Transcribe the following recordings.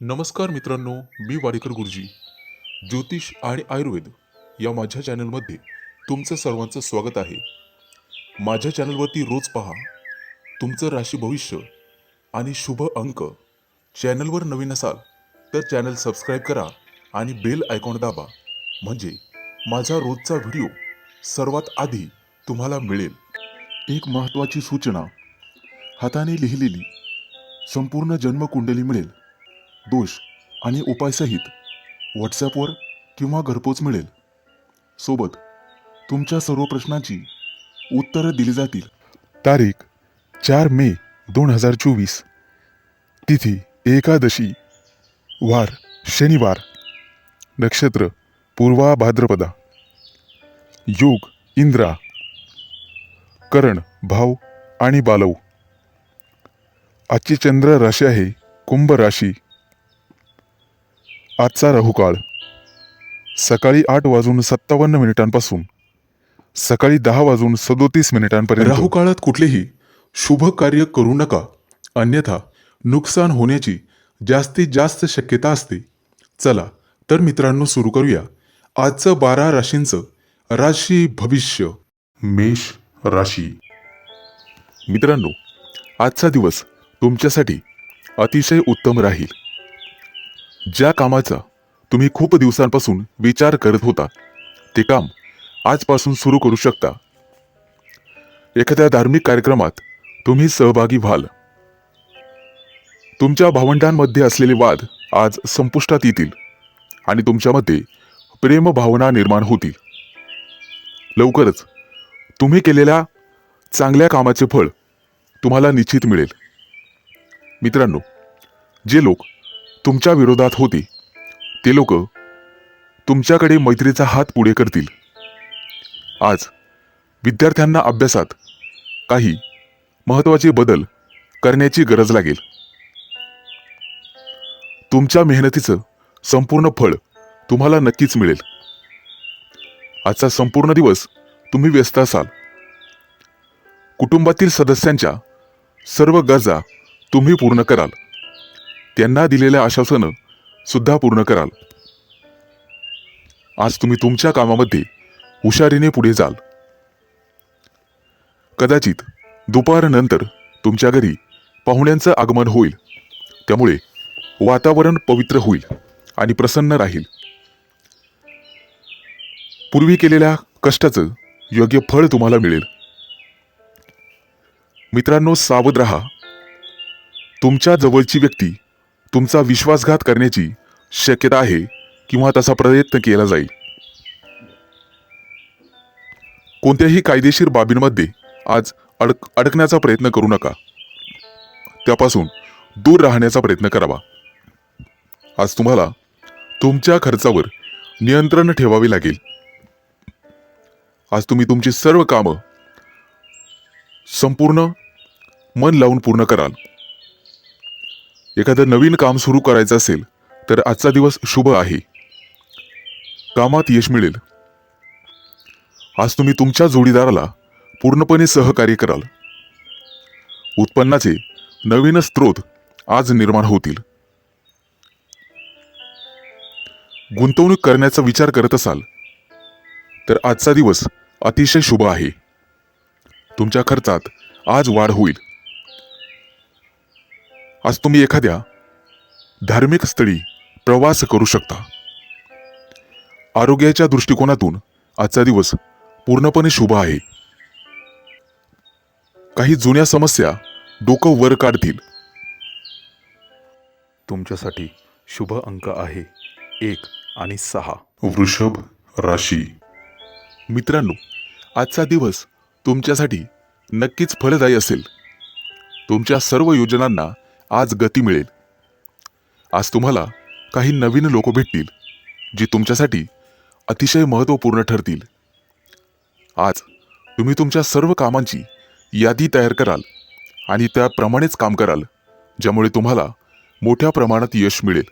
नमस्कार मित्रांनो, मी वाडेकर गुरुजी. ज्योतिष आणि आयुर्वेद या माझ्या चॅनलमध्ये तुमचं सर्वांचं स्वागत आहे. माझ्या चॅनलवरती रोज पहा तुमचं राशी भविष्य आणि शुभ अंक. चॅनलवर नवीन असाल तर चॅनल सबस्क्राईब करा आणि बेल आयकॉन दाबा, म्हणजे माझा रोजचा व्हिडिओ सर्वात आधी तुम्हाला मिळेल. एक महत्त्वाची सूचना: हाताने लिहिलेली संपूर्ण जन्मकुंडली मिळेल. दोष आणि उपायसहित व्हॉट्सॲपवर किंवा घरपोच मिळेल. सोबत तुमच्या सर्व प्रश्नांची उत्तरं दिली जातील. तारीख 4 मे 2024. तिथी एकादशी, वार शनिवार, नक्षत्र पूर्वा भाद्रपदा, योग इंद्रा, करण भाव आणि बालव. आजची चंद्र राशी आहे कुंभ राशी. आजचा राहुकाळ सकाळी 8:57 सकाळी 10:37 राहुकाळात कुठलेही शुभ कार्य करू नका, अन्यथा नुकसान होण्याची जास्तीत जास्त शक्यता असते. चला तर मित्रांनो, सुरू करूया आजचं 12 राशींचं राशी भविष्य. मेष राशी. मित्रांनो, आजचा दिवस तुमच्यासाठी अतिशय उत्तम राहील. ज्या कामाचा तुम्ही खूप दिवसांपासून विचार करत होता ते काम आजपासून सुरू करू शकता. एखाद्या धार्मिक कार्यक्रमात तुम्ही सहभागी व्हाल. तुमच्या भावंडांमध्ये असलेले वाद आज संपुष्टात येतील आणि तुमच्यामध्ये प्रेम भावना निर्माण होतील. लवकरच तुम्ही केलेल्या चांगल्या कामाचे फळ तुम्हाला निश्चित मिळेल. मित्रांनो, जे लोक तुमच्या विरोधात होते ते लोक तुमच्याकडे मैत्रीचा हात पुढे करतील. आज विद्यार्थ्यांना अभ्यासात काही महत्त्वाचे बदल करण्याची गरज लागेल. तुमच्या मेहनतीचं संपूर्ण फळ तुम्हाला नक्कीच मिळेल. आजचा संपूर्ण दिवस तुम्ही व्यस्त असाल. कुटुंबातील सदस्यांच्या सर्व गरजा तुम्ही पूर्ण कराल. त्यांना दिलेल्या आश्वासनं सुद्धा पूर्ण कराल. आज तुम्ही तुमच्या कामामध्ये हुशारीने पुढे जाल. कदाचित दुपारनंतर तुमच्या घरी पाहुण्यांचं आगमन होईल. त्यामुळे वातावरण पवित्र होईल आणि प्रसन्न राहील. पूर्वी केलेल्या कष्टाचं योग्य फळ तुम्हाला मिळेल. मित्रांनो, सावध राहा. तुमच्या जवळची व्यक्ती तुमचा विश्वासघात करण्याची शक्यता आहे किंवा तसा प्रयत्न केला जाईल. कोणत्याही कायदेशीर बाबींमध्ये आज अडकण्याचा प्रयत्न करू नका. त्यापासून दूर राहण्याचा प्रयत्न करावा. आज तुम्हाला तुमच्या खर्चावर नियंत्रण ठेवावे लागेल. आज तुम्ही तुमची सर्व कामं संपूर्ण मन लावून पूर्ण कराल. एखादं नवीन काम सुरू करायचं असेल तर आजचा दिवस शुभ आहे. कामात यश मिळेल. आज तुम्ही तुमच्या जोडीदाराला पूर्णपणे सहकार्य कराल. उत्पन्नाचे नवीन स्रोत आज निर्माण होतील. गुंतवणूक करण्याचा विचार करत असाल तर आजचा दिवस अतिशय शुभ आहे. तुमच्या खर्चात आज वाढ होईल. आज तुम्ही एखाद्या धार्मिक स्थळी प्रवास करू शकता. आरोग्याच्या दृष्टिकोनातून आजचा दिवस पूर्णपणे शुभ आहे. काही जुन्या समस्या डोकं वर काढतील. तुमच्यासाठी शुभ अंक आहे 1 आणि 6. वृषभ राशी. मित्रांनो, आजचा दिवस तुमच्यासाठी नक्कीच फलदायी असेल. तुमच्या सर्व योजनांना आज गती मिळेल. आज तुम्हाला काही नवीन लोक भेटतील जी तुमच्यासाठी अतिशय महत्त्वपूर्ण ठरतील. आज तुम्ही तुमच्या सर्व कामांची यादी तयार कराल आणि त्याप्रमाणेच काम कराल, ज्यामुळे तुम्हाला मोठ्या प्रमाणात यश मिळेल.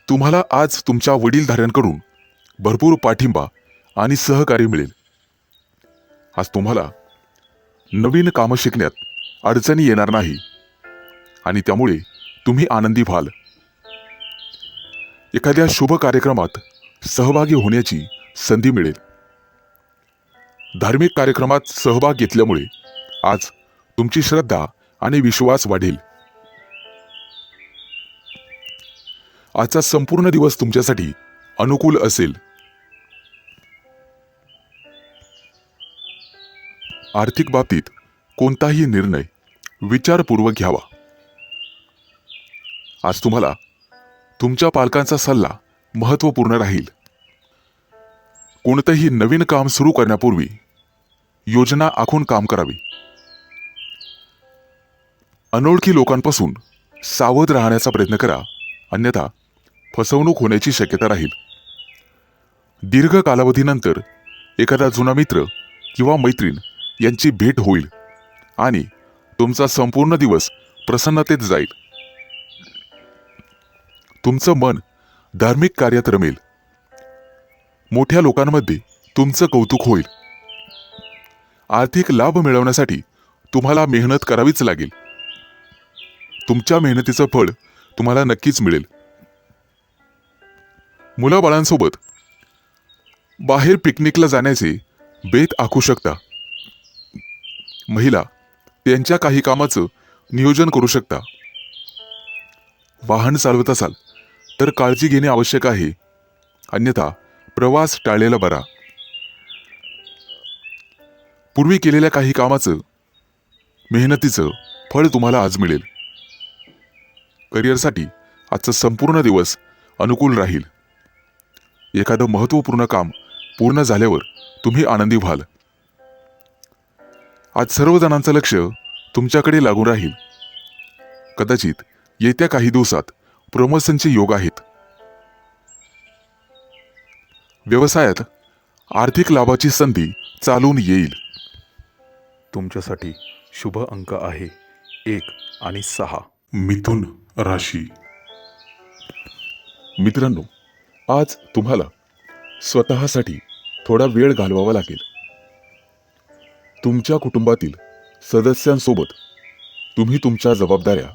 तुम्हाला आज तुमच्या वडीलधाऱ्यांकडून भरपूर पाठिंबा आणि सहकार्य मिळेल. आज तुम्हाला नवीन कामं शिकण्यात अडचणी येणार नाही आणि त्यामुळे तुम्ही आनंदी व्हाल. एखाद्या शुभ कार्यक्रमात सहभागी होण्याची संधी मिळेल. धार्मिक कार्यक्रमात सहभाग घेतल्यामुळे आज तुमची श्रद्धा आणि विश्वास वाढेल. आजचा संपूर्ण दिवस तुमच्यासाठी अनुकूल असेल. आर्थिक बाबतीत कोणताही निर्णय विचारपूर्वक घ्यावा. आज तुम्हाला तुमच्या पालकांचा सल्ला महत्त्वपूर्ण राहील. कोणतेही नवीन काम सुरू करण्यापूर्वी योजना आखून काम करावे. अनोळखी लोकांपासून सावध राहण्याचा प्रयत्न करा, अन्यथा फसवणूक होण्याची शक्यता राहील. दीर्घ कालावधीनंतर एखादा जुना मित्र किंवा मैत्रीण यांची भेट होईल आणि तुमचा संपूर्ण दिवस प्रसन्नतेत जाईल. तुमचं मन धार्मिक कार्यात रमेल. मोठ्या लोकांमध्ये तुमचं कौतुक होईल. आर्थिक लाभ मिळवण्यासाठी तुम्हाला मेहनत करावीच लागेल. तुमच्या मेहनतीचं फळ तुम्हाला नक्कीच मिळेल. मुलाबाळांसोबत बाहेर पिकनिकला जाण्याचे बेत आखू शकता. महिला त्यांच्या काही कामाचं नियोजन करू शकता. वाहन चालवत असाल तर काळजी घेणे आवश्यक आहे, अन्यथा प्रवास टाळलेला बरा. पूर्वी केलेल्या काही कामाचं मेहनतीचं फळ तुम्हाला आज मिळेल. करिअरसाठी आजचा संपूर्ण दिवस अनुकूल राहील. एखादं महत्त्वपूर्ण काम पूर्ण झाल्यावर तुम्ही आनंदी व्हाल. आज सर्वजणांचं लक्ष तुमच्याकडे लागून राहील. कदाचित येत्या काही दिवसात प्रमोशनचे योग आहेत. व्यवसायात आर्थिक लाभाची संधी चालून येईल. तुमच्यासाठी शुभ अंक आहे 1 आणि 6. मिथुन राशी. मित्रांनो, आज तुम्हाला स्वतःसाठी थोडा वेळ घालवावा लागेल. तुमच्या कुटुंबातील सदस्यांसोबत तुम्ही तुमच्या जबाबदाऱ्या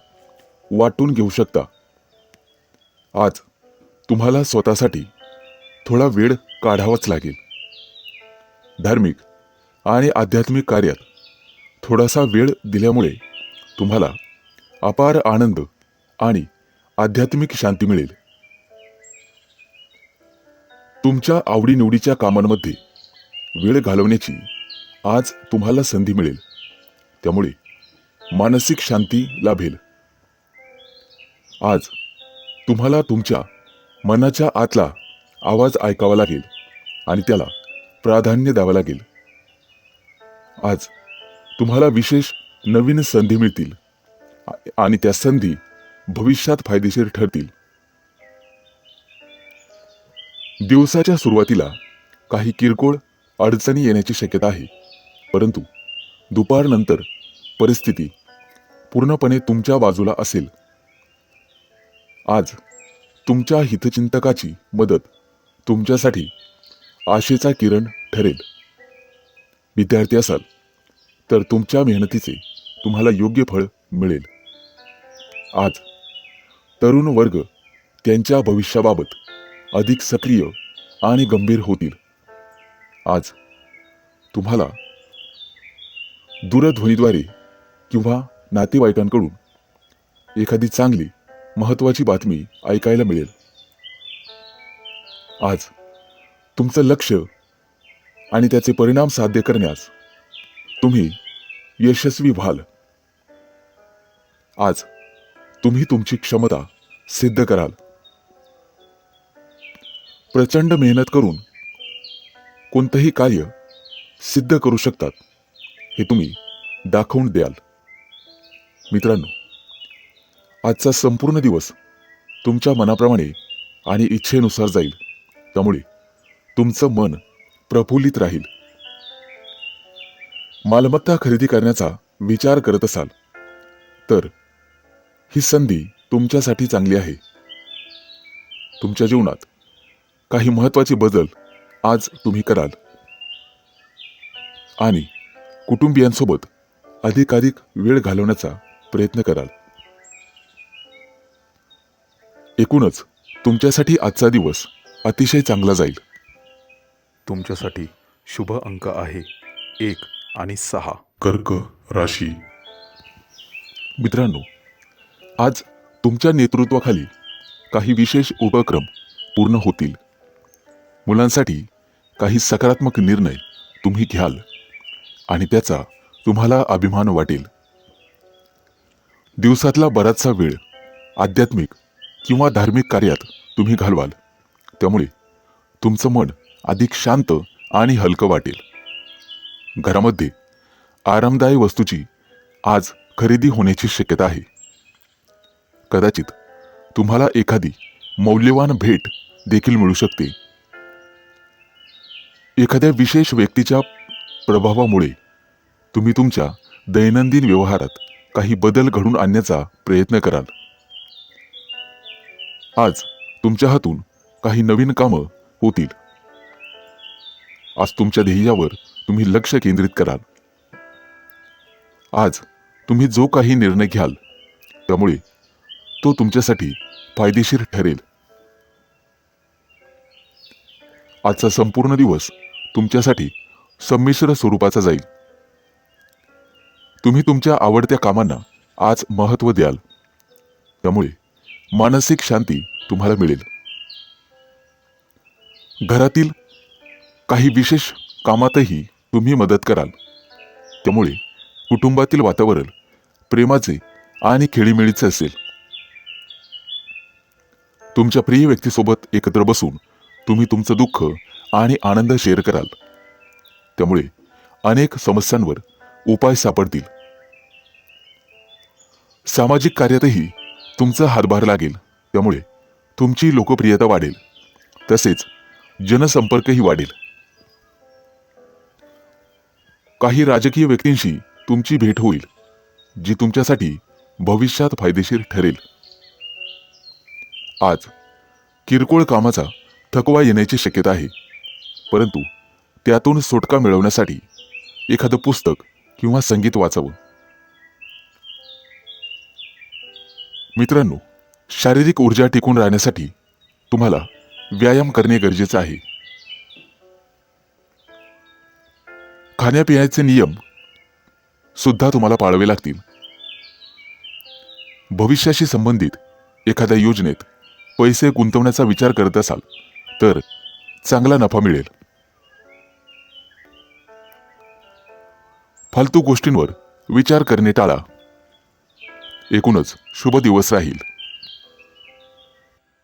वाटून घेऊ शकता. आज तुम्हाला स्वतःसाठी थोडा वेळ काढावाच लागेल. धार्मिक आणि आध्यात्मिक कार्यात थोडासा वेळ दिल्यामुळे तुम्हाला अपार आनंद आणि आध्यात्मिक शांती मिळेल. तुमच्या आवडीनिवडीच्या कामांमध्ये वेळ घालवण्याची आज तुम्हाला संधी मिळेल. त्यामुळे मानसिक शांती लाभेल. आज तुम्हाला तुमच्या मनाच्या आतला आवाज ऐकावा लागेल आणि त्याला प्राधान्य द्यावं लागेल. आज तुम्हाला विशेष नवीन संधी मिळतील आणि त्या संधी भविष्यात फायदेशीर ठरतील. दिवसाच्या सुरुवातीला काही किरकोळ अडचणी येण्याची शक्यता आहे, परंतु दुपारनंतर परिस्थिती पूर्णपणे तुमच्या बाजूला असेल. आज तुमच्या हितचिंतकाची मदत तुमच्यासाठी आशेचा किरण ठरेल. विद्यार्थी असाल तर तुमच्या मेहनतीचे तुम्हाला योग्य फळ मिळेल. आज तरुण वर्ग त्यांच्या भविष्याबाबत अधिक सक्रिय आणि गंभीर होतील. आज तुम्हाला दूरध्वनीद्वारे किंवा नातेवाईकांकडून एखादी चांगली महत्त्वाची बातमी ऐकायला मिळेल. आज तुमचं लक्ष आणि त्याचे परिणाम साध्य करण्यास तुम्ही यशस्वी व्हाल. आज तुम्ही तुमची क्षमता सिद्ध कराल. प्रचंड मेहनत करून कोणतंही कार्य सिद्ध करू शकतात हे तुम्ही दाखवून द्याल. मित्रांनो, आजचा संपूर्ण दिवस तुमच्या मनाप्रमाणे आणि इच्छेनुसार जाईल. त्यामुळे तुमचं मन प्रफुल्लित राहील. मालमत्ता खरेदी करण्याचा विचार करत असाल तर ही संधी तुमच्यासाठी चांगली आहे. तुमच्या जीवनात काही महत्त्वाचे बदल आज तुम्ही कराल आणि कुटुंबियांसोबत अधिकाधिक वेळ घालवण्याचा प्रयत्न कराल. एकूणच तुमच्यासाठी आजचा दिवस अतिशय चांगला जाईल. तुमच्यासाठी शुभ अंक आहे 1 आणि 6. कर्क राशी. मित्रांनो, आज तुमच्या नेतृत्वाखाली काही विशेष उपक्रम पूर्ण होतील. मुलांसाठी काही सकारात्मक निर्णय तुम्ही घ्याल आणि त्याचा तुम्हाला अभिमान वाटेल. दिवसातला बराचसा वेळ आध्यात्मिक किंवा धार्मिक कार्यात तुम्ही घालवाल, त्यामुळे तुमचं मन अधिक शांत आणि हलकं वाटेल. घरामध्ये आरामदायी वस्तूची आज खरेदी होण्याची शक्यता आहे. कदाचित तुम्हाला एखादी मौल्यवान भेट देखील मिळू शकते. एखाद्या विशेष व्यक्तीच्या प्रभावामुळे तुम्ही तुमच्या दैनंदिन व्यवहारात काही बदल घडवून आणण्याचा प्रयत्न कराल. आज तुमच्या हातून काही नवीन कामं होतील. आज तुमच्या ध्येयावर तुम्ही लक्ष केंद्रित कराल. आज तुम्ही जो काही निर्णय घ्याल त्यामुळे तो तुमच्यासाठी फायदेशीर ठरेल. आजचा संपूर्ण दिवस तुमच्यासाठी संमिश्र स्वरूपाचा जाईल. तुम्ही तुमच्या आवडत्या कामांना आज महत्त्व द्याल, त्यामुळे मानसिक शांती तुम्हाला मिळेल. घरातील काही विशेष कामातही तुम्ही मदत कराल, त्यामुळे कुटुंबातील वातावरण प्रेमाचे आणि खेळीमेळीचे असेल. तुमच्या प्रिय व्यक्तीसोबत एकत्र बसून तुम्ही तुमचं दुःख आणि आनंद शेअर कराल, त्यामुळे अनेक समस्यांवर उपाय सापडतील. सामाजिक कार्यातही तुमचा हातभार लागेल, त्यामुळे तुमची लोकप्रियता वाढेल, तसेच जनसंपर्कही वाढेल. काही राजकीय व्यक्तींशी तुमची भेट होईल, जी तुमच्यासाठी भविष्यात फायदेशीर ठरेल. आज किरकोळ कामाचा थकवा येण्याची शक्यता आहे, परंतु त्यातून सुटका मिळवण्यासाठी एखादं पुस्तक किंवा संगीत वाचावं. मित्रांनो, शारीरिक ऊर्जा टिकून राहण्यासाठी तुम्हाला व्यायाम करणे गरजेचे आहे. खाण्यापिण्याचे नियम सुद्धा तुम्हाला पाळावे लागतील. भविष्याशी संबंधित एखाद्या योजनेत पैसे गुंतवण्याचा विचार करत असाल तर चांगला नफा मिळेल. फालतू गोष्टींवर विचार करणे टाळा. एकूणच शुभ दिवस राहील.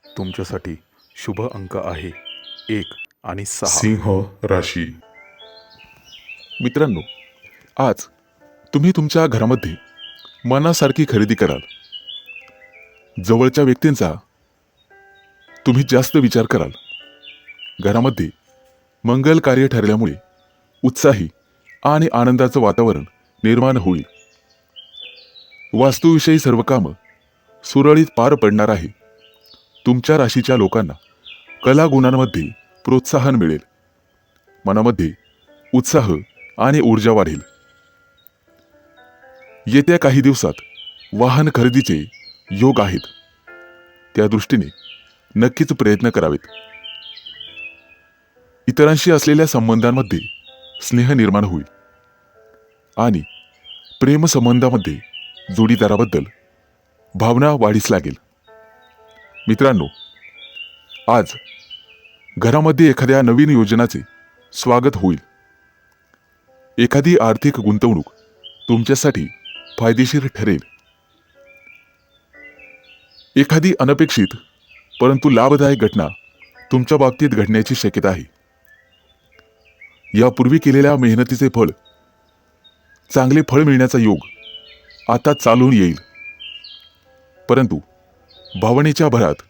तुमच्यासाठी शुभ अंक आहे 1 आणि 6. सिंह राशी. मित्रांनो, आज तुम्ही तुमच्या घरामध्ये मनासारखी खरेदी कराल. जवळच्या व्यक्तींचा तुम्ही जास्त विचार कराल. घरामध्ये मंगल कार्य ठरल्यामुळे उत्साही आणि आनंदाचं वातावरण निर्माण होईल. वास्तूविषयी सर्व कामं सुरळीत पार पडणार आहे. तुमच्या राशीच्या लोकांना कला गुणांमध्ये प्रोत्साहन मिळेल. मनामध्ये उत्साह आणि ऊर्जा वाढेल. येत्या काही दिवसात वाहन खरेदीचे योग आहेत. त्या दृष्टीने नक्कीच प्रयत्न करावेत. इतरांशी असलेल्या संबंधांमध्ये स्नेह निर्माण होईल आणि प्रेमसंबंधामध्ये जोडीदाराबद्दल भावना वाढीस लागेल. मित्रांनो, आज घरामध्ये एखाद्या नवीन योजनाचे स्वागत होईल. एखादी आर्थिक गुंतवणूक तुमच्यासाठी फायदेशीर ठरेल. एखादी अनपेक्षित परंतु लाभदायक घटना तुमच्या बाबतीत घडण्याची शक्यता आहे. यापूर्वी केलेल्या मेहनतीचे फळ, चांगले फळ मिळण्याचा योग आता चालून येईल. परंतु भावनेच्या भरात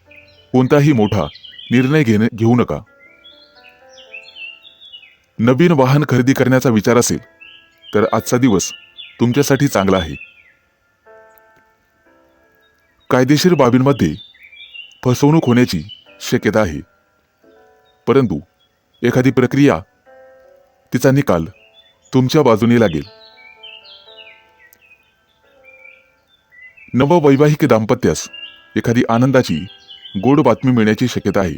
कोणताही मोठा निर्णय घेऊ नका. नवीन वाहन खरेदी करण्याचा विचार असेल तर आजचा दिवस तुमच्यासाठी चांगला आहे. कायदेशीर बाबींमध्ये फसवणूक होण्याची शक्यता आहे, परंतु एखादी प्रक्रिया, तिचा निकाल तुमच्या बाजूने लागेल. नववैवाहिक दाम्पत्यास एखादी आनंदाची गोड बातमी मिळण्याची शक्यता आहे.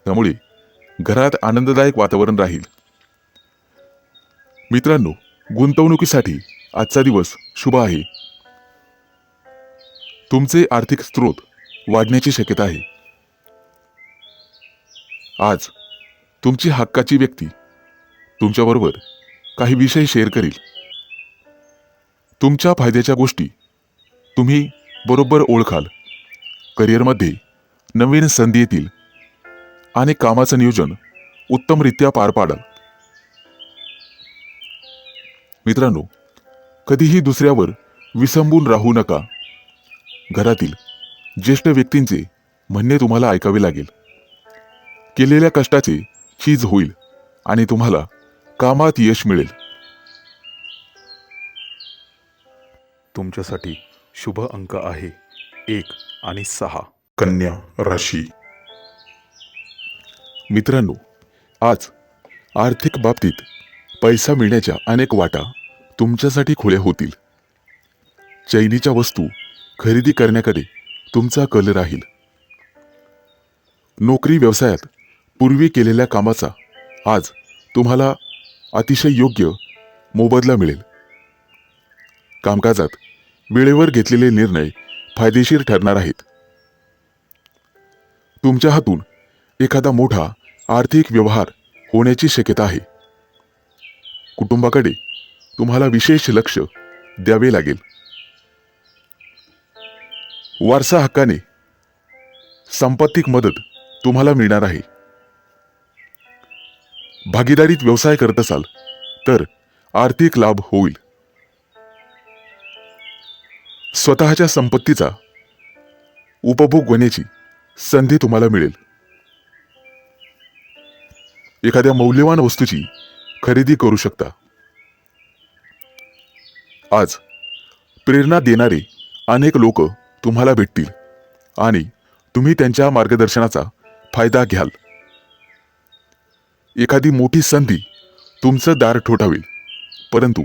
त्यामुळे घरात आनंददायक वातावरण राहील. मित्रांनो, गुंतवणुकीसाठी आजचा दिवस शुभ आहे. तुमचे आर्थिक स्रोत वाढण्याची शक्यता आहे. आज तुमची हक्काची व्यक्ती तुमच्याबरोबर काही विषय शेअर करेल. तुमच्या फायद्याच्या गोष्टी तुम्ही बरोबर ओळखाल. करिअरमध्ये नवीन संधी येतील आणि कामाचं नियोजन उत्तमरित्या पार पाडाल. मित्रांनो, कधीही दुसऱ्यावर विसंबून राहू नका. घरातील ज्येष्ठ व्यक्तींचे म्हणणे तुम्हाला ऐकावे लागेल. केलेल्या कष्टाचे चीज होईल आणि तुम्हाला कामात यश मिळेल. तुमच्यासाठी शुभ अंक आहे 1 आणि 6. कन्या राशी. मित्रांनो, आज आर्थिक बाबतीत पैसा मिळण्याच्या अनेक वाटा तुमच्यासाठी खुल्या होतील. चैनीच्या वस्तू खरेदी करण्याकडे तुमचा कल राहील. नोकरी व्यवसायात पूर्वी केलेल्या कामाचा आज तुम्हाला अतिशय योग्य मोबदला मिळेल. कामकाजात वेळेवर घेतलेले निर्णय फायदेशीर ठरणार आहेत. तुमच्या हातून एखादा मोठा आर्थिक व्यवहार होण्याची शक्यता आहे. कुटुंबाकडे तुम्हाला विशेष लक्ष द्यावे लागेल. वारसा हक्काने संपत्तिक मदत तुम्हाला मिळणार आहे. भागीदारीत व्यवसाय करत असाल तर आर्थिक लाभ होईल. स्वतःच्या संपत्तीचा उपभोग होण्याची संधी तुम्हाला मिळेल. एखाद्या मौल्यवान वस्तूची खरेदी करू शकता. आज प्रेरणा देणारे अनेक लोक तुम्हाला भेटतील आणि तुम्ही त्यांच्या मार्गदर्शनाचा फायदा घ्याल. एखादी मोठी संधी तुमचं दार ठोठावेल, परंतु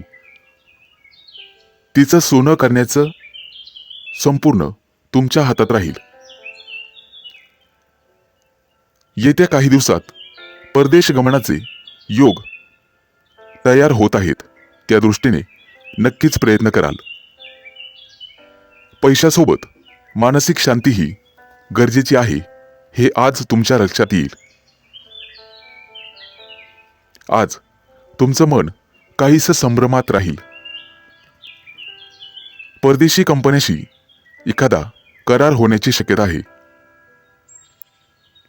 तिचं सोनं करण्याचं संपूर्ण तुमच्या हातात राहील. येत्या काही दिवसात परदेश गमनाचे योग तयार होत आहेत. त्या दृष्टीने नक्कीच प्रयत्न कराल. पैशासोबत मानसिक शांतीही गरजेची आहे, हे आज तुमच्या लक्षात येईल. आज तुमचं मन काहीसं संभ्रमात राहील. परदेशी कंपन्याशी एखादा करार होण्याची शक्यता आहे.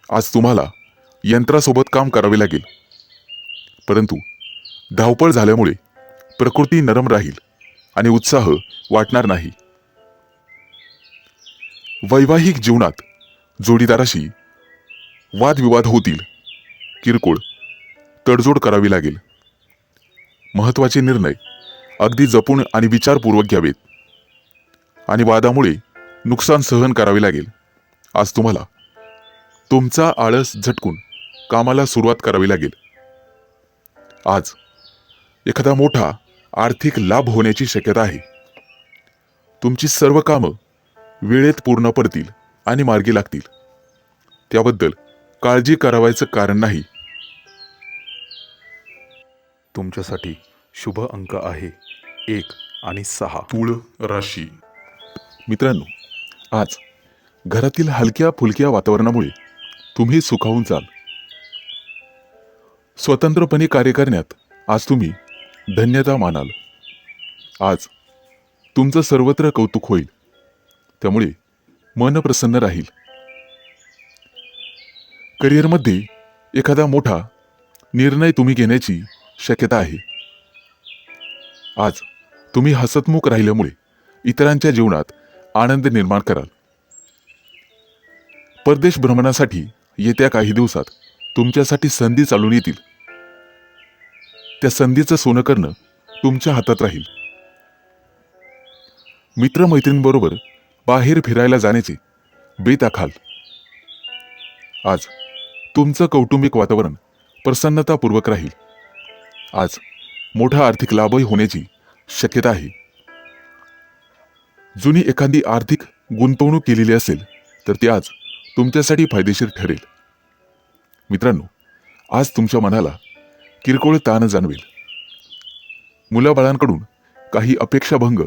आज तुम्हाला यंत्रासोबत काम करावे लागेल, परंतु धावपळ झाल्यामुळे प्रकृती नरम राहील आणि उत्साह वाटणार नाही. वैवाहिक जीवनात जोडीदाराशी वादविवाद होतील. किरकोळ तडजोड करावी लागेल. महत्त्वाचे निर्णय अगदी जपून आणि विचारपूर्वक घ्यावेत आणि वादामुळे नुकसान सहन करावे लागेल. आज तुम्हाला तुमचा आळस झटकून कामाला सुरुवात करावी लागेल. आज एखादा मोठा आर्थिक लाभ होण्याची शक्यता आहे. तुमची सर्व कामं वेळेत पूर्ण पडतील आणि मार्गी लागतील. त्याबद्दल काळजी करावायचं कारण नाही. तुमच्यासाठी शुभ अंक आहे 1 आणि 6. तुळ राशी. मित्रांनो, आज घरातील हलक्या फुलक्या वातावरणामुळे तुम्ही सुखावून जाल. स्वतंत्रपणे कार्य करण्यात आज तुम्ही धन्यता मानाल. आज तुमचं सर्वत्र कौतुक होईल, त्यामुळे मन प्रसन्न राहील. करिअरमध्ये एखादा मोठा निर्णय तुम्ही घेण्याची शक्यता आहे. आज तुम्ही हसतमुख राहिल्यामुळे इतरांच्या जीवनात आनंद निर्माण कराल. परदेश भ्रमणासाठी येत्या काही दिवसात तुमच्यासाठी संधी चालून येतील. त्या संधीचं सोनं करणं तुमच्या हातात राहील. मित्रमैत्रिणींबरोबर बाहेर फिरायला जाण्याचे बेत आखाल. आज तुमचं कौटुंबिक वातावरण प्रसन्नतापूर्वक राहील. आज मोठा आर्थिक लाभही होण्याची शक्यता आहे. जुनी एखादी आर्थिक गुंतवणूक केलेली असेल तर ती आज तुमच्यासाठी फायदेशीर ठरेल. मित्रांनो, आज तुमच्या मनाला किरकोळ ताण जाणवेल. मुलाबाळांकडून काही अपेक्षाभंग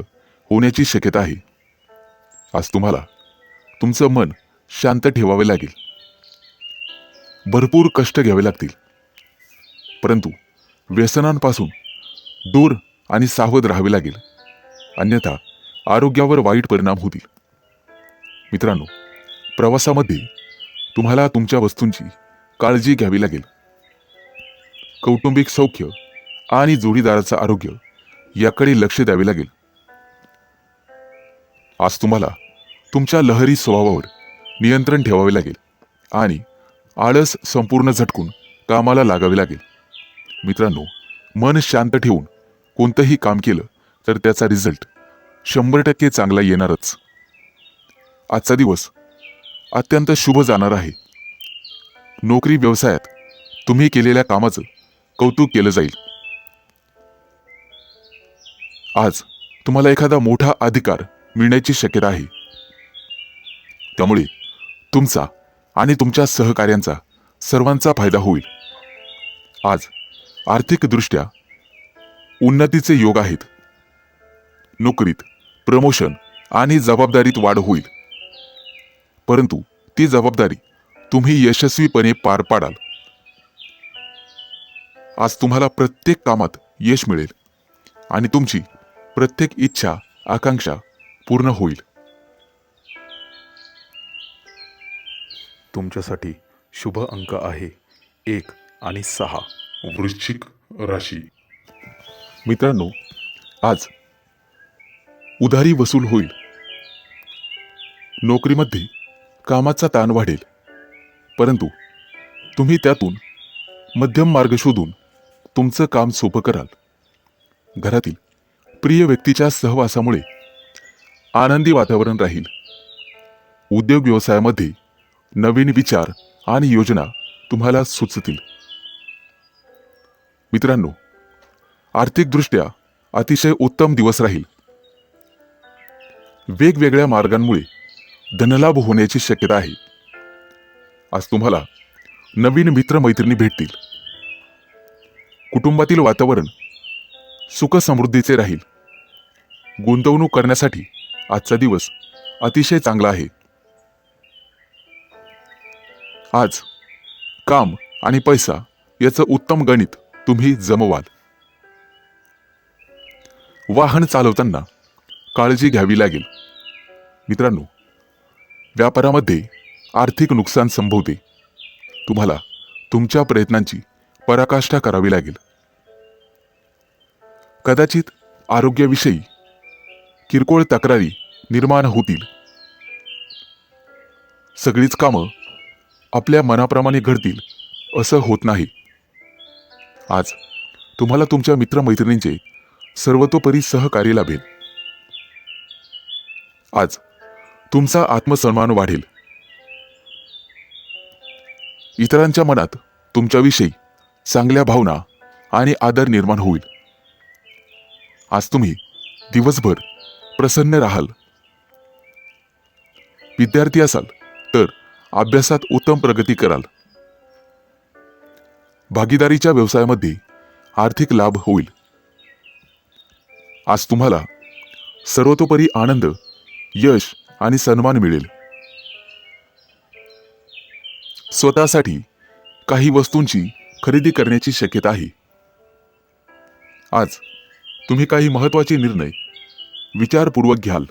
होण्याची शक्यता आहे. आज तुम्हाला तुमचं मन शांत ठेवावे लागेल. भरपूर कष्ट घ्यावे लागतील, परंतु व्यसनांपासून दूर आणि सावध राहावे लागेल, अन्यथा आरोग्यावर वाईट परिणाम होतील. मित्रांनो, प्रवासामध्ये तुम्हाला तुमच्या वस्तूंची काळजी घ्यावी लागेल. कौटुंबिक सौख्य आणि जोडीदाराचं आरोग्य याकडे लक्ष द्यावे लागेल. आज तुम्हाला तुमच्या लहरी स्वभावावर नियंत्रण ठेवावे लागेल आणि आळस संपूर्ण झटकून कामाला लागावे लागेल. मित्रांनो, मन शांत ठेवून कोणतंही काम केलं तर त्याचा रिझल्ट 100% चांगला येणारच. आजचा दिवस अत्यंत शुभ जाणार आहे. नोकरी व्यवसायात तुम्ही केलेल्या कामाचं कौतुक केलं जाईल. आज तुम्हाला एखादा मोठा अधिकार मिळण्याची शक्यता आहे. त्यामुळे तुमचा आणि तुमच्या सहकार्यांचा सर्वांचा फायदा होईल. आज आर्थिकदृष्ट्या उन्नतीचे योग आहेत. नोकरीत प्रमोशन आणि जबाबदारीत वाढ होईल, परंतु ती जबाबदारी तुम्ही यशस्वीपणे पार पाडाल. आज तुम्हाला प्रत्येक कामात यश मिळेल आणि तुमची प्रत्येक इच्छा आकांक्षा पूर्ण होईल. तुमच्यासाठी शुभ अंक आहे 1 आणि 6. वृश्चिक राशी. मित्रांनो, आज उधारी वसूल होईल. नोकरीमध्ये कामाचा ताण वाढेल, परंतु तुम्ही त्यातून मध्यम मार्ग शोधून तुमचं काम सोपं कराल. घरातील प्रिय व्यक्तीच्या सहवासामुळे आनंदी वातावरण राहील. उद्योग व्यवसायामध्ये नवीन विचार आणि योजना तुम्हाला सुचतील. मित्रांनो, आर्थिकदृष्ट्या अतिशय उत्तम दिवस राहील. वेगवेगळ्या मार्गांमुळे धनलाभ होण्याची शक्यता आहे. आज तुम्हाला नवीन मित्रमैत्रिणी भेटतील. कुटुंबातील वातावरण सुखसमृद्धीचे राहील. गुंतवणूक करण्यासाठी आजचा दिवस अतिशय चांगला आहे. आज काम आणि पैसा याचं उत्तम गणित तुम्ही जमवाल. वाहन चालवताना काळजी घ्यावी लागेल. मित्रांनो, व्यापारामध्ये आर्थिक नुकसान संभवते. तुम्हाला तुमच्या प्रयत्नांची पराकाष्ठा करावी लागेल. कदाचित आरोग्याविषयी किरकोळ तक्रारी निर्माण होतील. सगळीच कामं आपल्या मनाप्रमाणे घडतील असं होत नाही. आज तुम्हाला तुमच्या मित्रमैत्रिणींचे सर्वतोपरी सहकार्य लाभेल. आज तुमचा आत्मसन्मान वाढेल. इतरांच्या मनात तुमच्याविषयी चांगल्या भावना आणि आदर निर्माण होईल. आज तुम्ही दिवसभर प्रसन्न राहाल. विद्यार्थी असाल तर अभ्यासात उत्तम प्रगती कराल. भागीदारीच्या व्यवसायामध्ये आर्थिक लाभ होईल. आज तुम्हाला सर्वतोपरी आनंद, यश आणि सन्मान मिळेल. स्वतःसाठी काही वस्तूंची खरेदी करण्याची शक्यता आहे. आज तुम्ही काही महत्त्वाचे निर्णय विचारपूर्वक घ्याल.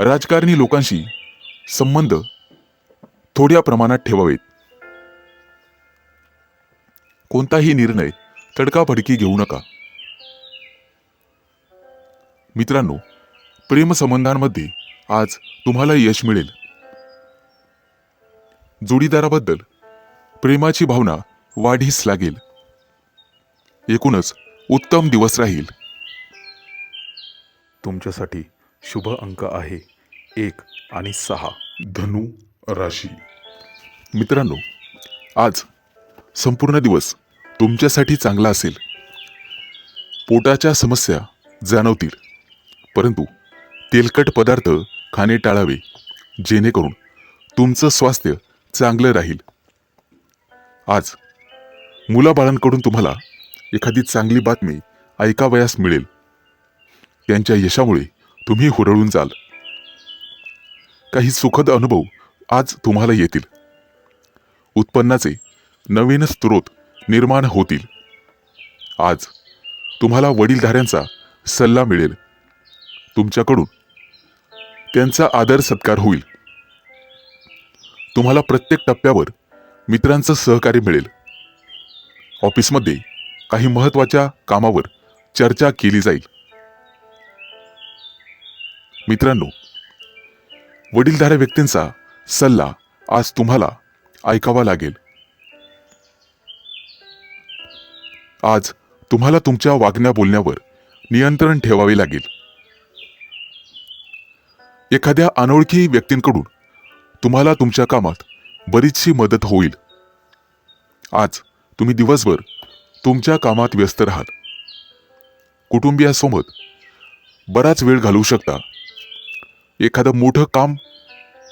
राजकारणी लोकांशी संबंध थोड्या प्रमाणात ठेवावेत. कोणताही निर्णय तडकाफडकी घेऊ नका. मित्रांनो, प्रेमसंबंधांमध्ये आज तुम्हाला यश मिळेल. जोडीदाराबद्दल प्रेमाची भावना वाढीस लागेल. एकूणच उत्तम दिवस राहील. तुमच्यासाठी शुभ अंक आहे 1 आणि 6. धनु राशी. मित्रांनो, आज संपूर्ण दिवस तुमच्यासाठी चांगला असेल. पोटाच्या समस्या जाणवतील, परंतु तेलकट पदार्थ खाणे टाळावे. जेणेकरून तुमचं स्वास्थ्य चांगलं राहील. आज मुलाबाळांकडून तुम्हाला एखादी चांगली बातमी ऐकावयास मिळेल. त्यांच्या यशामुळे तुम्ही हुरळून जाल. काही सुखद अनुभव आज तुम्हाला येतील. उत्पन्नाचे नवीन स्रोत निर्माण होतील. आज तुम्हाला वडीलधाऱ्यांचा सल्ला मिळेल. तुमच्याकडून त्यांचा आदर सत्कार होईल. तुम्हाला प्रत्येक टप्प्यावर मित्रांचं सहकार्य मिळेल. ऑफिसमध्ये काही महत्त्वाच्या कामावर चर्चा केली जाईल. मित्रांनो, वडीलधाऱ्या व्यक्तींचा सल्ला आज तुम्हाला ऐकावा लागेल. आज तुम्हाला तुमच्या वागण्या बोलण्यावर नियंत्रण ठेवावे लागेल. एखाद्या अनोळखी व्यक्तींकडून तुम्हाला तुमच्या कामात बरीचशी मदत होईल. आज तुम्ही दिवसभर तुमच्या कामात व्यस्त राहाल. कुटुंबियासोबत बराच वेळ घालवू शकता. एखादं मोठं काम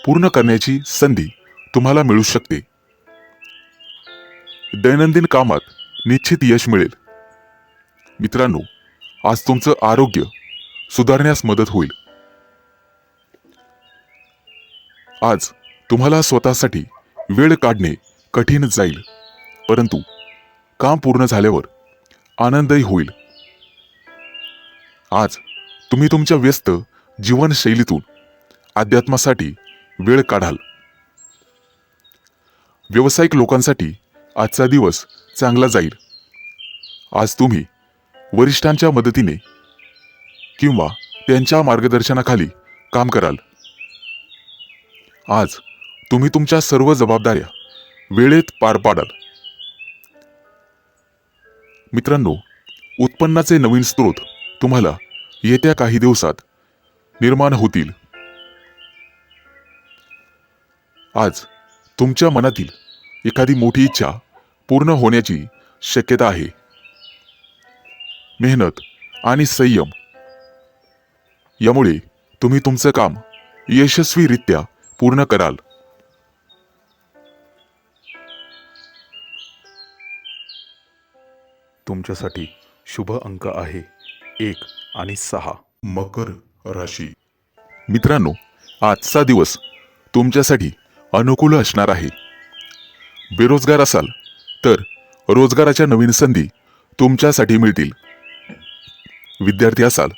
पूर्ण करण्याची संधी तुम्हाला मिळू शकते. दैनंदिन कामात निश्चित यश मिळेल. मित्रांनो, आज तुमचं आरोग्य सुधारण्यास मदत होईल. आज तुम्हाला स्वतःसाठी वेळ काढणे कठीण जाईल, परंतु काम पूर्ण झाल्यावर आनंदही होईल. आज तुम्ही तुमच्या व्यस्त जीवनशैलीतून अध्यात्मासाठी वेळ काढाल. व्यावसायिक लोकांसाठी आजचा दिवस चांगला जाईल. आज तुम्ही वरिष्ठांच्या मदतीने किंवा त्यांच्या मार्गदर्शनाखाली काम कराल. आज तुम्ही तुमच्या सर्व जबाबदाऱ्या वेळेत पार पाडाल. मित्रांनो, उत्पन्नाचे नवीन स्रोत तुम्हाला येत्या काही दिवसात निर्माण होतील. आज तुमच्या मनातील एखादी मोठी इच्छा पूर्ण होण्याची शक्यता आहे. मेहनत आणि संयम यामुळे तुम्ही तुमचं काम यशस्वीरित्या पूर्ण कराल. तुमच्यासाठी शुभ अंक आहे 1 आणि 6. मकर राशी. मित्रांनो, आजचा दिवस तुमच्यासाठी अनुकूल असणार आहे. बेरोजगार असाल तर रोजगाराच्या नवीन संधी तुमच्यासाठी मिळतील. विद्यार्थी असाल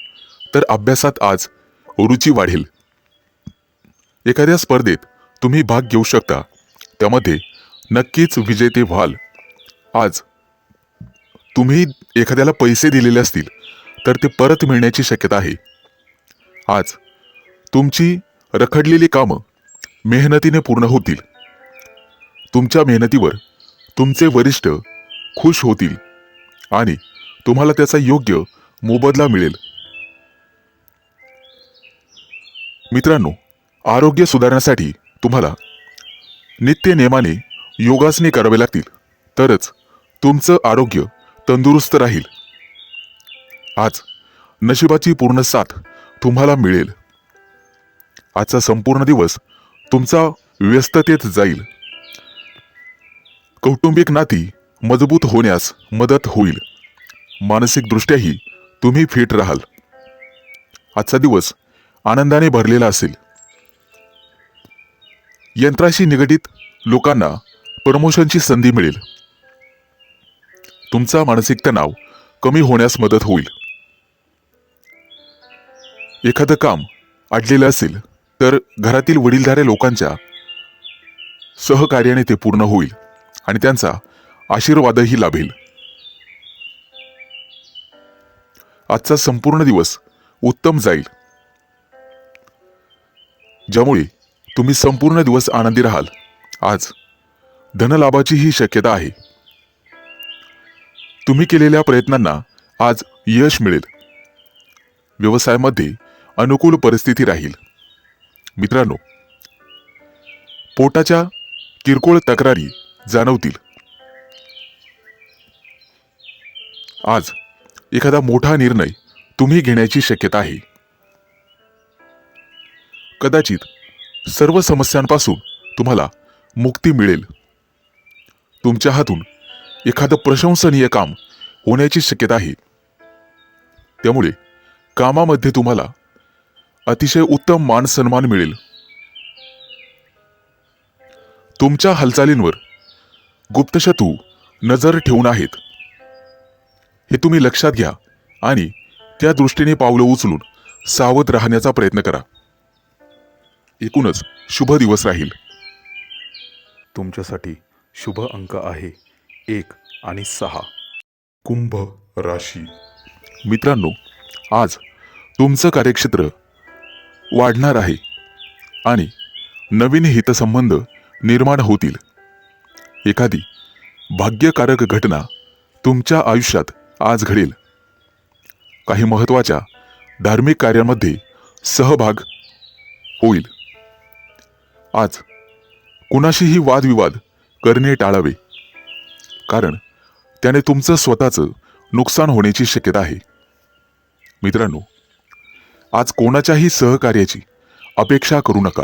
तर अभ्यासात आज रुची वाढेल. एखाद्या स्पर्धेत तुम्ही भाग घेऊ शकता, त्यामध्ये नक्कीच विजेते व्हाल. आज तुम्ही एखाद्याला पैसे दिलेले असतील तर ते परत मिळण्याची शक्यता आहे. आज तुमची रखडलेली कामं मेहनतीने पूर्ण होतील. तुमच्या मेहनतीवर तुमचे वरिष्ठ खुश होतील आणि तुम्हाला त्याचा योग्य मोबदला मिळेल. मित्रांनो, आरोग्य सुधारण्यासाठी तुम्हाला नित्य नेमाने योगासने करावे लागतील, तरच तुमचं आरोग्य तंदुरुस्त राहील. आज नशिबाची पूर्ण साथ तुम्हाला मिळेल. आजचा संपूर्ण दिवस तुमचा व्यस्ततेत जाईल. कौटुंबिक नाती मजबूत होण्यास मदत होईल. मानसिकदृष्ट्याही तुम्ही फिट राहाल. आजचा दिवस आनंदाने भरलेला असेल. यंत्राशी निगडित लोकांना प्रमोशनची संधी मिळेल. तुमचा मानसिक तणाव कमी होण्यास मदत होईल. एखादं काम अडलेलं असेल तर घरातील वडीलधाऱ्या लोकांच्या सहकार्याने ते पूर्ण होईल आणि त्यांचा आशीर्वादही लाभेल. आजचा संपूर्ण दिवस उत्तम जाईल, ज्यामुळे तुम्ही संपूर्ण दिवस आनंदी राहाल. आज धनलाभाचीही शक्यता आहे. तुम्ही केलेल्या प्रयत्नांना आज यश मिळेल. व्यवसायामध्ये अनुकूल परिस्थिती राहील. मित्रांनो, पोटाच्या किरकोळ तक्रारी जाणवतील. आज एखादा मोठा निर्णय तुम्ही घेण्याची शक्यता आहे. कदाचित सर्व समस्यांपासून तुम्हाला मुक्ती मिळेल. तुमच्या हातून एखादं प्रशंसनीय काम होण्याची शक्यता आहे. त्यामुळे कामामध्ये तुम्हाला अतिशय उत्तम मान सन्मान मिळेल. तुमच्या हालचालींवर गुप्तशत्रू नजर ठेवून आहेत, हे तुम्ही लक्षात घ्या आणि त्या दृष्टीने पावलं उचलून सावध राहण्याचा प्रयत्न करा. एकूणच शुभ दिवस राहील. तुमच्यासाठी शुभ अंक आहे 1 आणि 6. कुंभ राशी. मित्रांनो, आज तुमचं कार्यक्षेत्र वाढणार आहे आणि नवीन हितसंबंध निर्माण होतील. एखादी भाग्यकारक घटना तुमच्या आयुष्यात आज घडेल. काही महत्त्वाच्या धार्मिक कार्यांमध्ये सहभाग होईल. आज कुणाशीही वादविवाद करणे टाळावे, कारण त्याने तुमचं स्वतःचं नुकसान होण्याची शक्यता आहे. मित्रांनो, आज कोणाच्याही सहकार्याची अपेक्षा करू नका.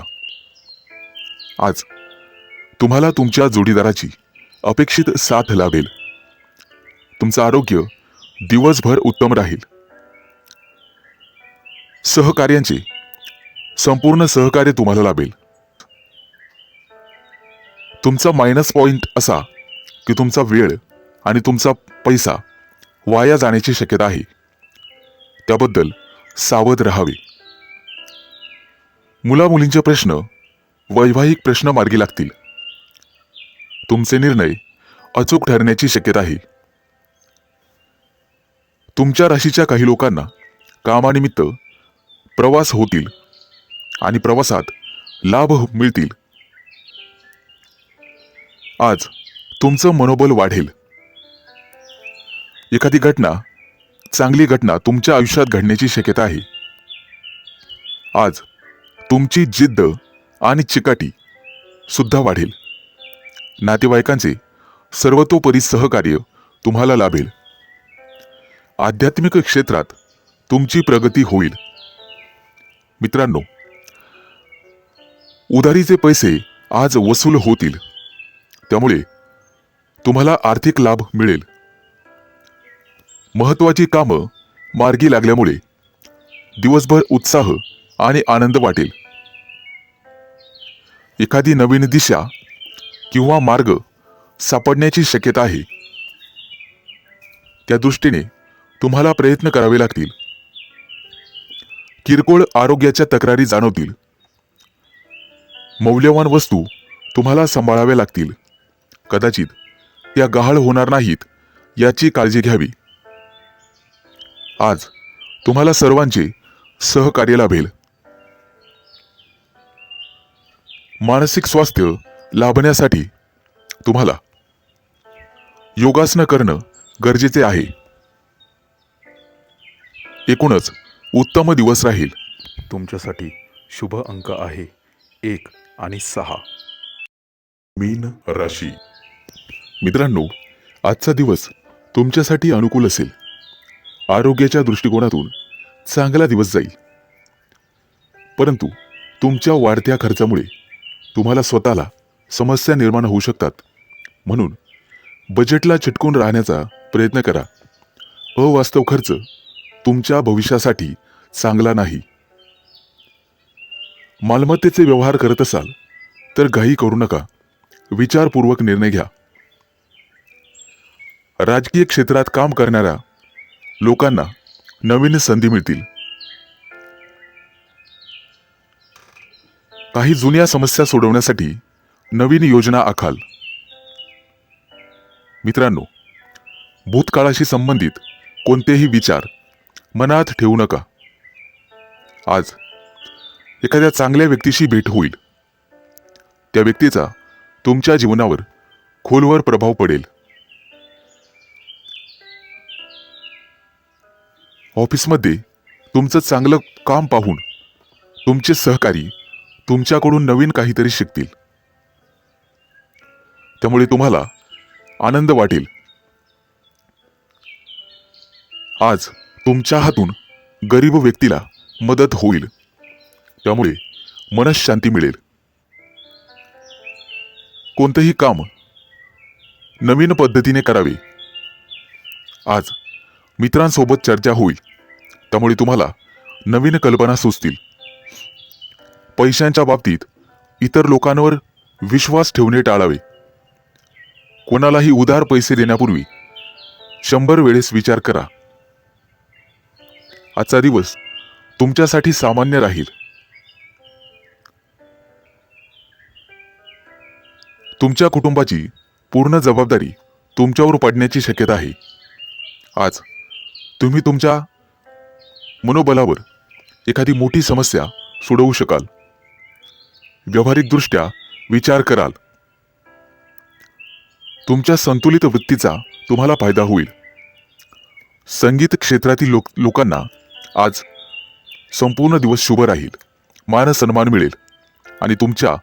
आज तुम्हाला तुमच्या जोडीदाराची अपेक्षित साथ लाभेल. तुमचं आरोग्य दिवसभर उत्तम राहील. सहकार्यांचे संपूर्ण सहकार्य तुम्हाला लाभेल. तुमचा मायनस पॉइंट असा की तुमचा वेळ आणि तुमचा पैसा वाया जाण्याची शक्यता आहे. त्याबद्दल सावध राहावे. मुलामुलींचे प्रश्न वैवाहिक प्रश्न मार्गी लागतील. तुमचे निर्णय अचूक ठरण्याची शक्यता आहे. तुमच्या राशीच्या काही लोकांना कामानिमित्त प्रवास होतील आणि प्रवासात लाभ मिळतील. आज तुमचं मनोबल वाढेल. एखादी चांगली घटना तुमच्या आयुष्यात घडण्याची शक्यता आहे. आज तुमची जिद्द आणि चिकाटी सुद्धा वाढेल. नातेवाईकांचे सर्वतोपरी सहकार्य तुम्हाला लाभेल. आध्यात्मिक क्षेत्रात तुमची प्रगती होईल. मित्रांनो, उधारीचे पैसे आज वसूल होतील. त्यामुळे तुम्हाला आर्थिक लाभ मिळेल. महत्त्वाची कामं मार्गी लागल्यामुळे दिवसभर उत्साह आणि आनंद वाटेल. एखादी नवीन दिशा किंवा मार्ग सापडण्याची शक्यता आहे. त्या दृष्टीने तुम्हाला प्रयत्न करावे लागतील. किरकोळ आरोग्याच्या तक्रारी जाणवतील. मौल्यवान वस्तू तुम्हाला सांभाळाव्या लागतील. कदाचित त्या गहाळ होणार नाहीत याची काळजी घ्यावी. आज तुम्हाला सर्वांचे सहकार्य लाभेल. मानसिक स्वास्थ्य लाभण्यासाठी तुम्हाला योगासनं करणं गरजेचे आहे. एकूणच उत्तम दिवस राहील. तुमच्यासाठी शुभ अंक आहे 1 आणि 6. मीन राशी. मित्रांनो, आजचा दिवस तुमच्यासाठी अनुकूल असेल. आरोग्याच्या दृष्टिकोनातून चांगला दिवस जाईल. परंतु तुमच्या वाढत्या खर्चामुळे तुम्हाला स्वतःला समस्या निर्माण होऊ शकतात. म्हणून बजेटला चिटकून राहण्याचा प्रयत्न करा. अवास्तव खर्च तुमच्या भविष्यासाठी चांगला नाही. मालमत्तेचे व्यवहार करत असाल तर घाई करू नका. विचारपूर्वक निर्णय घ्या. राजकीय क्षेत्रात काम करणाऱ्या लोकांना नवीन संधी मिळतील. काही जुन्या समस्या सोडवण्यासाठी नवीन योजना आखाल. मित्रांनो, भूतकाळाशी संबंधित कोणतेही विचार मनात ठेवू नका. आज एखाद्या चांगल्या व्यक्तीशी भेट होईल. त्या व्यक्तीचा तुमच्या जीवनावर खोलवर प्रभाव पडेल. ऑफिसमध्ये तुमचं चांगलं काम पाहून तुमचे सहकारी तुमच्याकडून नवीन काहीतरी शिकतील. त्यामुळे तुम्हाला आनंद वाटेल. आज तुमच्या हातून गरीब व्यक्तीला मदत होईल. त्यामुळे मनःशांती मिळेल. कोणतंही काम नवीन पद्धतीने करावे. आज मित्रांसोबत चर्चा होईल, त्यामुळे तुम्हाला नवीन कल्पना सुचतील. पैशांच्या बाबतीत इतर लोकांवर विश्वास ठेवणे टाळावे. कोणालाही उधार पैसे देण्यापूर्वी 100 वेळेस विचार करा. आजचा दिवस तुमच्यासाठी सामान्य राहील. तुमच्या कुटुंबाची पूर्ण जबाबदारी तुमच्यावर पडण्याची शक्यता आहे. आज तुम्ही तुमच्या मनोबलावर एखादी मोठी समस्या सोडवू शकाल. व्यावहारिकदृष्ट्या विचार कराल. तुमच्या संतुलित वृत्तीचा तुम्हाला फायदा होईल. संगीत क्षेत्रातील लोकांना आज संपूर्ण दिवस शुभ राहील. मान सन्मान मिळेल आणि तुमच्या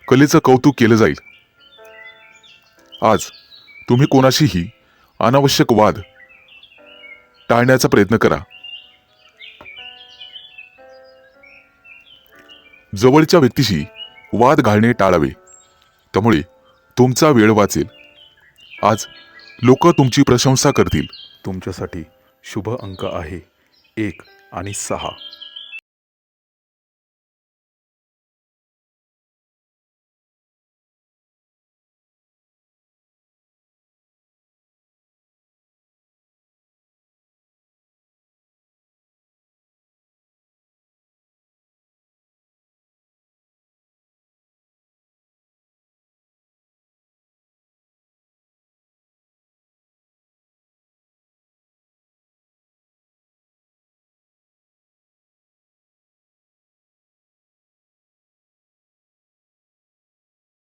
कलेचं कौतुक केलं जाईल. आज तुम्ही कोणाशीही अनावश्यक वाद टाळण्याचा प्रयत्न करा. जवळच्या व्यक्तीशी वाद घालणे टाळावे, त्यामुळे तुमचा वेळ वाचेल. आज लोक तुमची प्रशंसा करतील. तुमच्यासाठी शुभ अंक आहे 1 आणि 6.